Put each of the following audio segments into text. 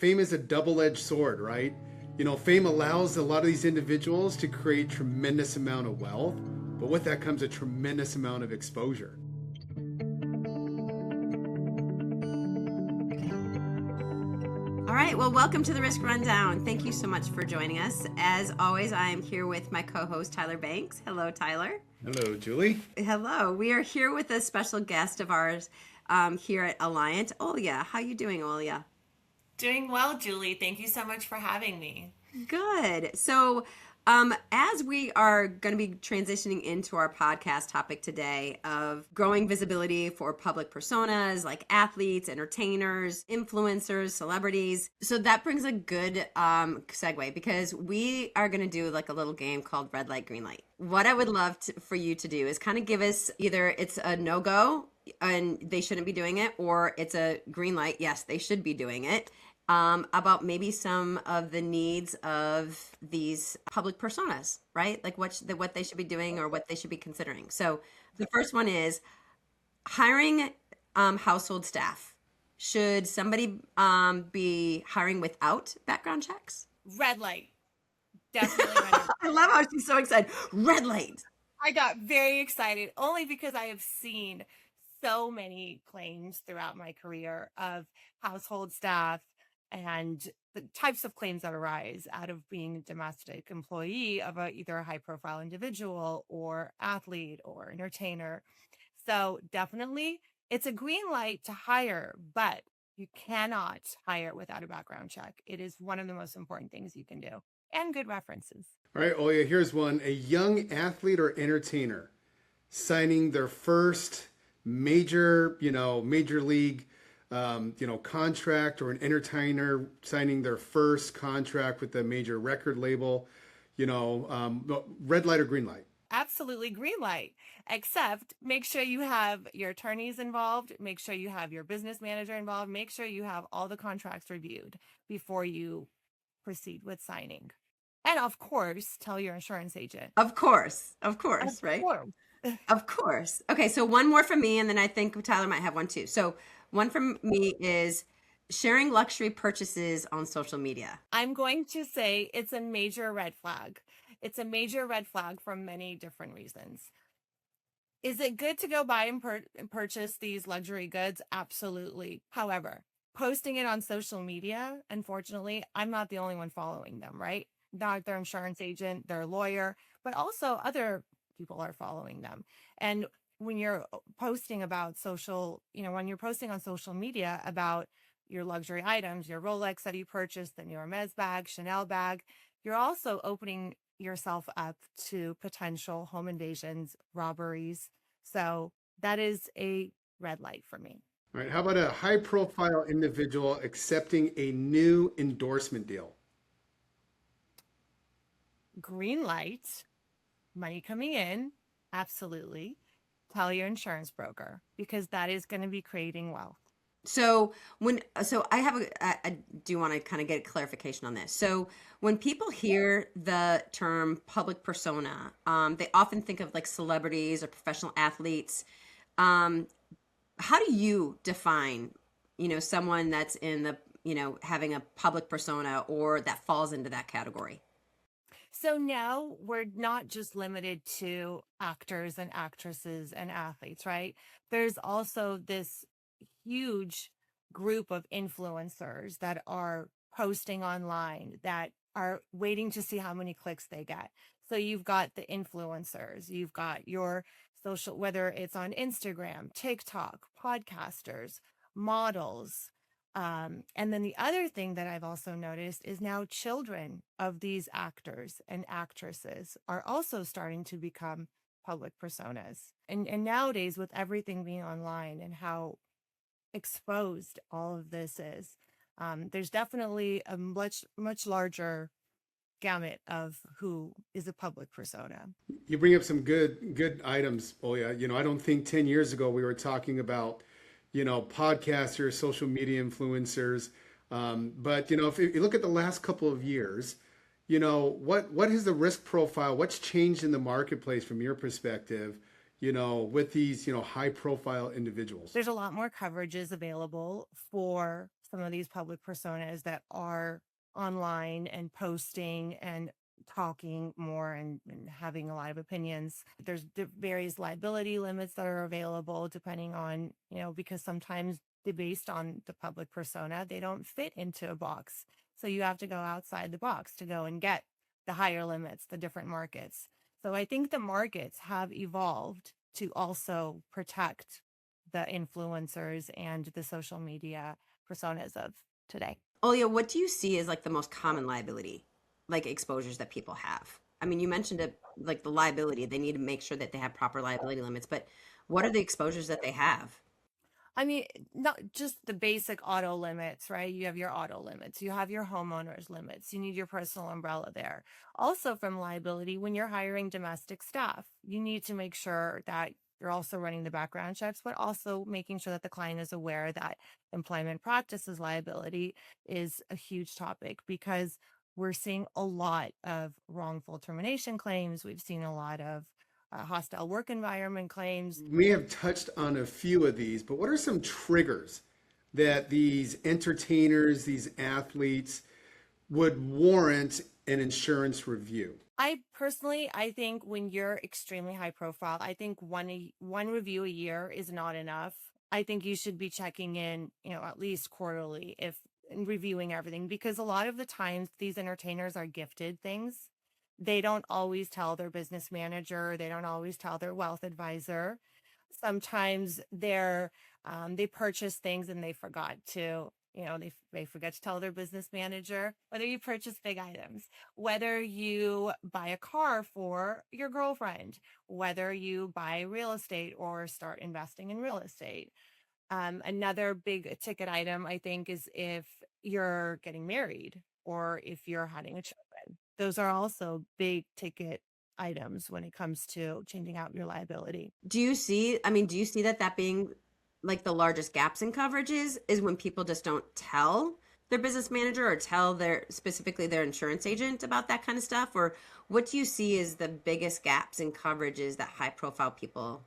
fame is a double-edged sword, right? Fame allows a lot of these individuals to create tremendous amount of wealth, but with that comes a tremendous amount of exposure. All right, well, welcome to the Risk Rundown. Thank you so much for joining us. As always, I am here with my co-host, Tyler Banks. Hello, Tyler. Hello, Julie. Hello. We are here with a special guest of ours here at Alliant, Olya. How you doing, Olya? Doing well, Julie. Thank you so much for having me. Good. So as we are going to be transitioning into our podcast topic today of growing visibility for public personas like athletes, entertainers, influencers, celebrities. So that brings a good segue because we are going to do like a little game called Red Light, Green Light. What I would love for you to do is kind of give us either it's a no-go and they shouldn't be doing it, or it's a green light, yes, they should be doing it. About maybe some of the needs of these public personas, right? Like what they should be doing or what they should be considering. So the first one is hiring household staff. Should somebody be hiring without background checks? Red light. Definitely red light. I love how she's so excited. Red light. I got very excited only because I have seen so many claims throughout my career of household staff and the types of claims that arise out of being a domestic employee of either a high profile individual or athlete or entertainer. So definitely it's a green light to hire, but you cannot hire without a background check. It is one of the most important things you can do, and good references. All right, Olya, here's one. A young athlete or entertainer signing their first major league contract, or an entertainer signing their first contract with a major record label, red light or green light? Absolutely green light, except make sure you have your attorneys involved, make sure you have your business manager involved, make sure you have all the contracts reviewed before you proceed with signing. And of course, tell your insurance agent. Of course, right? Of course. Okay, so one more from me, and then I think Tyler might have one too. So one from me is sharing luxury purchases on social media. I'm going to say it's a major red flag. It's a major red flag for many different reasons. Is it good to go buy and purchase these luxury goods? Absolutely. However, posting it on social media, unfortunately, I'm not the only one following them, right? Not their insurance agent, their lawyer, but also other people are following them. And when you're posting about when you're posting on social media about your luxury items, your Rolex that you purchased, the your Hermes bag, Chanel bag, you're also opening yourself up to potential home invasions, robberies. So that is a red light for me. All right. How about a high profile individual accepting a new endorsement deal? Green light, money coming in. Absolutely. Tell your insurance broker, because that is going to be creating wealth. So I do want to kind of get clarification on this. So when people hear the term public persona, they often think of like celebrities or professional athletes. How do you define, someone that's in the, having a public persona or that falls into that category? So now we're not just limited to actors and actresses and athletes, right? There's also this huge group of influencers that are posting online that are waiting to see how many clicks they get. So you've got the influencers, you've got your social, whether it's on Instagram, TikTok, podcasters, models. And then the other thing that I've also noticed is now children of these actors and actresses are also starting to become public personas. And nowadays, with everything being online and how exposed all of this is, there's definitely a much larger gamut of who is a public persona. You bring up some good items, Olya. I don't think 10 years ago we were talking about podcasters, social media influencers. But if you look at the last couple of years, what is the risk profile? What's changed in the marketplace from your perspective, with these, high profile individuals? There's a lot more coverages available for some of these public personas that are online and posting and talking more and having a lot of opinions. There's various liability limits that are available depending on, because sometimes based on the public persona, they don't fit into a box. So you have to go outside the box to go and get the higher limits, the different markets. So I think the markets have evolved to also protect the influencers and the social media personas of today. Olya, what do you see as like the most common liability, like exposures that people have? I mean, you mentioned it, like the liability, they need to make sure that they have proper liability limits, but what are the exposures that they have? I mean, not just the basic auto limits, right? You have your auto limits, you have your homeowners limits, you need your personal umbrella there. Also, from liability, when you're hiring domestic staff, you need to make sure that you're also running the background checks, but also making sure that the client is aware that employment practices liability is a huge topic because we're seeing a lot of wrongful termination claims. We've seen a lot of hostile work environment claims. We have touched on a few of these, but what are some triggers that these entertainers, these athletes would warrant an insurance review? I think when you're extremely high profile, I think one review a year is not enough. I think you should be checking in, at least quarterly if and reviewing everything, because a lot of the times these entertainers are gifted things. They don't always tell their business manager, they don't always tell their wealth advisor. Sometimes they purchase things and they forgot to, they forget to tell their business manager. Whether you purchase big items, whether you buy a car for your girlfriend, whether you buy real estate or start investing in real estate. Another big ticket item, I think, is if you're getting married or if you're having a children. Those are also big ticket items when it comes to changing out your liability. Do you see that being like the largest gaps in coverages is when people just don't tell their business manager or tell specifically their insurance agent about that kind of stuff? Or what do you see as the biggest gaps in coverages that high profile people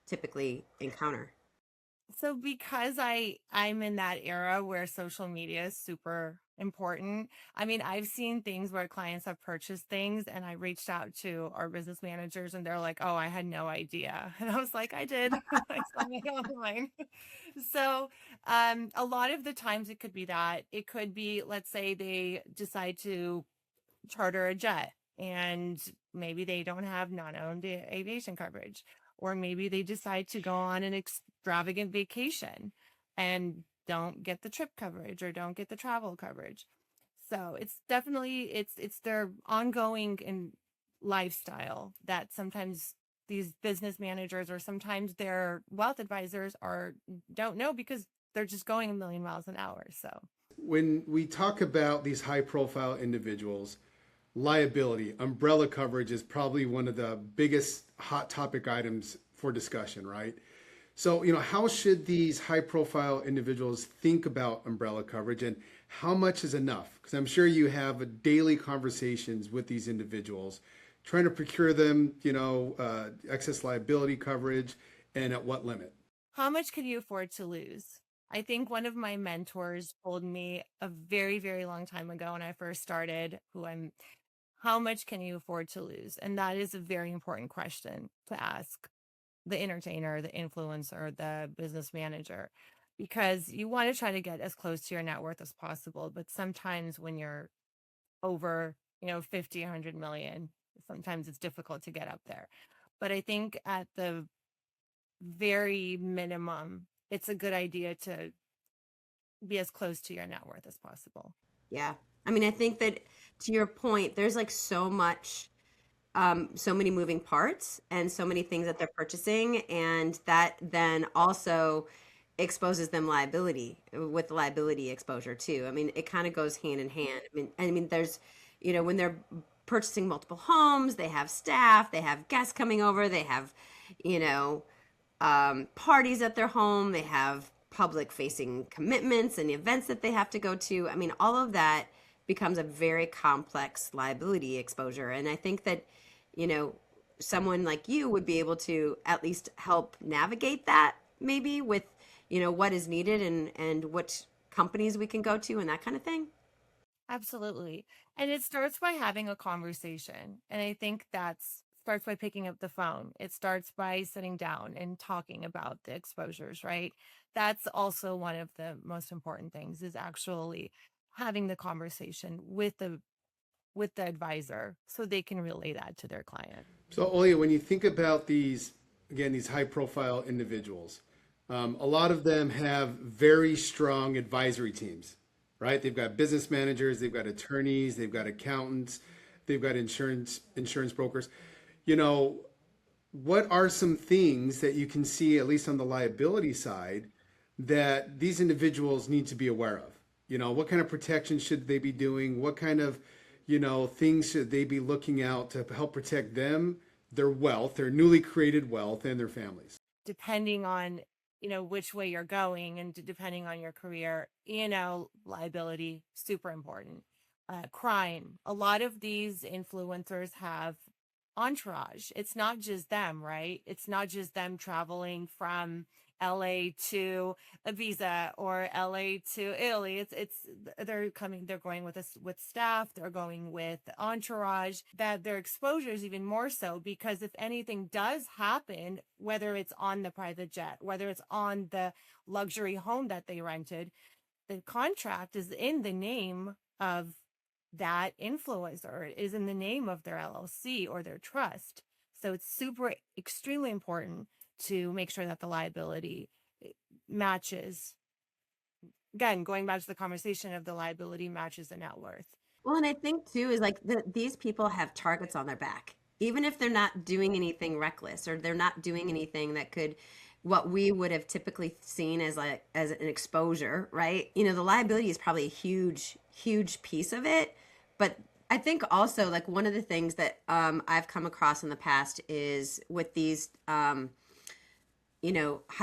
typically encounter? So because I'm in that era where social media is super important. I mean, I've seen things where clients have purchased things and I reached out to our business managers and they're like, "Oh, I had no idea." And I was like, "I did. I saw it online." So, a lot of the times it could be that. It could be, let's say they decide to charter a jet and maybe they don't have non-owned aviation coverage, or maybe they decide to go on an extravagant vacation and don't get the trip coverage or don't get the travel coverage. So it's definitely it's their ongoing and lifestyle that sometimes these business managers or sometimes their wealth advisors are don't know because they're just going a million miles an hour. So When we talk about these high profile individuals, liability, umbrella coverage is probably one of the biggest hot topic items for discussion, right? So, how should these high profile individuals think about umbrella coverage and how much is enough? Because I'm sure you have daily conversations with these individuals trying to procure them, excess liability coverage and at what limit. how much can you afford to lose? I think one of my mentors told me a very, very long time ago when I first started, how much can you afford to lose? And that is a very important question to ask the entertainer, the influencer, the business manager, because you want to try to get as close to your net worth as possible. But sometimes when you're over, 50, 100 million, sometimes it's difficult to get up there. But I think at the very minimum, it's a good idea to be as close to your net worth as possible. Yeah. I mean, I think that to your point, there's like so much, so many moving parts and so many things that they're purchasing. And that then also exposes them with liability exposure too. I mean, it kind of goes hand in hand. I mean, there's, when they're purchasing multiple homes, they have staff, they have guests coming over, they have, you know, parties at their home, they have public facing commitments and events that they have to go to. I mean, all of that becomes a very complex liability exposure. And I think that, someone like you would be able to at least help navigate that maybe with, what is needed and what companies we can go to and that kind of thing? Absolutely. And it starts by having a conversation. And I think that's starts by picking up the phone. It starts by sitting down and talking about the exposures, right? That's also one of the most important things is actually having the conversation with the advisor so they can relay that to their client. So, Olya, when you think about these, again, these high profile individuals, a lot of them have very strong advisory teams, right? They've got business managers, they've got attorneys, they've got accountants, they've got insurance brokers. You know, what are some things that you can see, at least on the liability side, that these individuals need to be aware of? You know, what kind of protection should they be doing? What kind of, things should they be looking out to help protect them, their wealth, their newly created wealth, and their families? Depending on, which way you're going and depending on your career, liability, super important. Crime. A lot of these influencers have entourage. It's not just them, right? It's not just them traveling from LA to Ibiza or LA to Italy. They're going with us with staff, they're going with entourage, that their exposure is even more so because if anything does happen, whether it's on the private jet, whether it's on the luxury home that they rented, the contract is in the name of that influencer. It is in the name of their LLC or their trust. So it's extremely important to make sure that the liability matches. Again, going back to the conversation of the liability matches the net worth. Well, and I think too is like these people have targets on their back, even if they're not doing anything reckless or they're not doing anything that could, what we would have typically seen as an exposure, right? The liability is probably a huge piece of it, but I think also like one of the things that I've come across in the past is with these high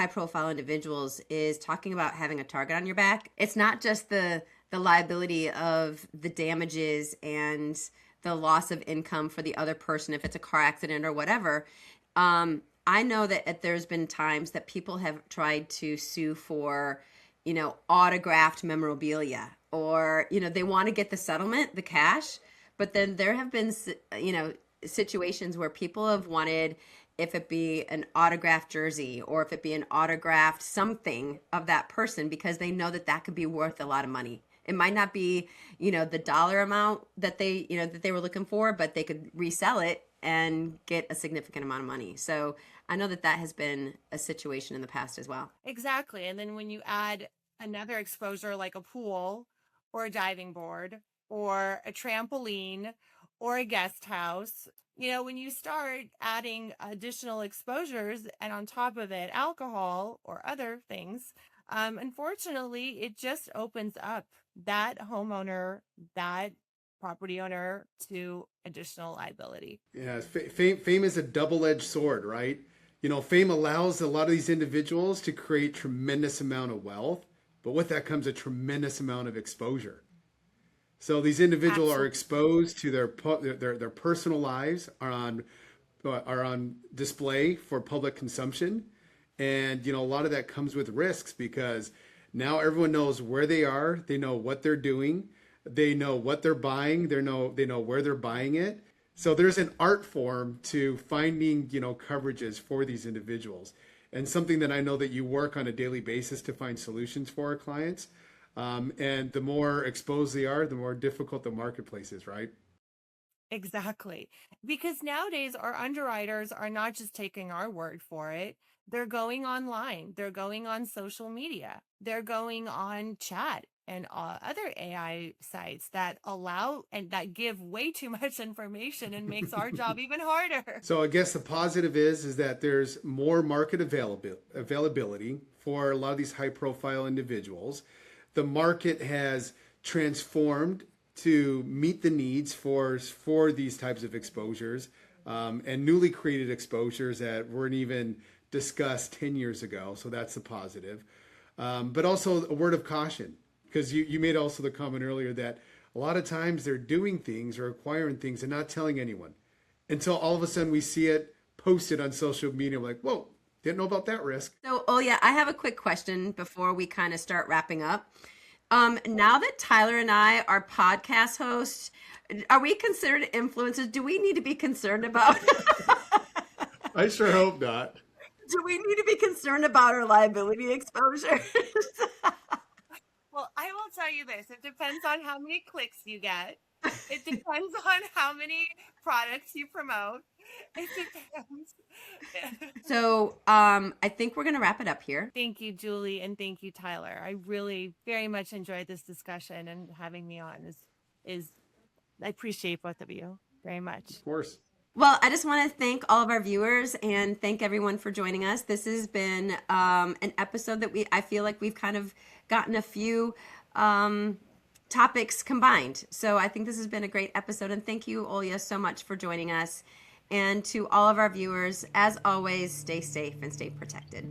profile individuals is talking about having a target on your back. It's not just the liability of the damages and the loss of income for the other person if it's a car accident or whatever. I know that there's been times that people have tried to sue for, autographed memorabilia or, they want to get the settlement, the cash, but then there have been, situations where people have wanted, if it be an autographed jersey or if it be an autographed something of that person, because they know that could be worth a lot of money. It might not be, the dollar amount that they were looking for, but they could resell it and get a significant amount of money. So I know that has been a situation in the past as well. Exactly. And then when you add another exposure like a pool or a diving board or a trampoline or a guest house, when you start adding additional exposures and on top of it, alcohol or other things, unfortunately, it just opens up that homeowner, that property owner to additional liability. Yeah, fame is a double-edged sword, right? Fame allows a lot of these individuals to create tremendous amount of wealth, but with that comes a tremendous amount of exposure. So these individuals are exposed to their personal lives are on display for public consumption, and a lot of that comes with risks because now everyone knows where they are, they know what they're doing, they know what they're buying, they know where they're buying it. So there's an art form to finding coverages for these individuals, and something that I know that you work on a daily basis to find solutions for our clients. And the more exposed they are, the more difficult the marketplace is, right? Exactly. Because nowadays our underwriters are not just taking our word for it. They're going online. They're going on social media. They're going on chat and other AI sites that allow and that give way too much information and makes our job even harder. So I guess the positive is that there's more market availability for a lot of these high profile individuals. The market has transformed to meet the needs for these types of exposures and newly created exposures that weren't even discussed 10 years ago. So that's the positive. But also a word of caution, because you made also the comment earlier that a lot of times they're doing things or acquiring things and not telling anyone until all of a sudden we see it posted on social media. We're like, whoa, didn't know about that risk. So, Olya, I have a quick question before we kind of start wrapping up. Now that Tyler and I are podcast hosts, are we considered influencers? Do we need to be concerned about? I sure hope not. Do we need to be concerned about our liability exposure? Well, I will tell you this. It depends on how many clicks you get. It depends on how many products you promote. It depends. So I think we're going to wrap it up here. Thank you, Julie, and thank you, Tyler. I really very much enjoyed this discussion, and having me on is I appreciate both of you very much. Of course. Well, I just want to thank all of our viewers and thank everyone for joining us. This has been an episode that I feel like we've kind of gotten a few topics combined. So I think this has been a great episode. And thank you, Olya, so much for joining us. And to all of our viewers, as always, stay safe and stay protected.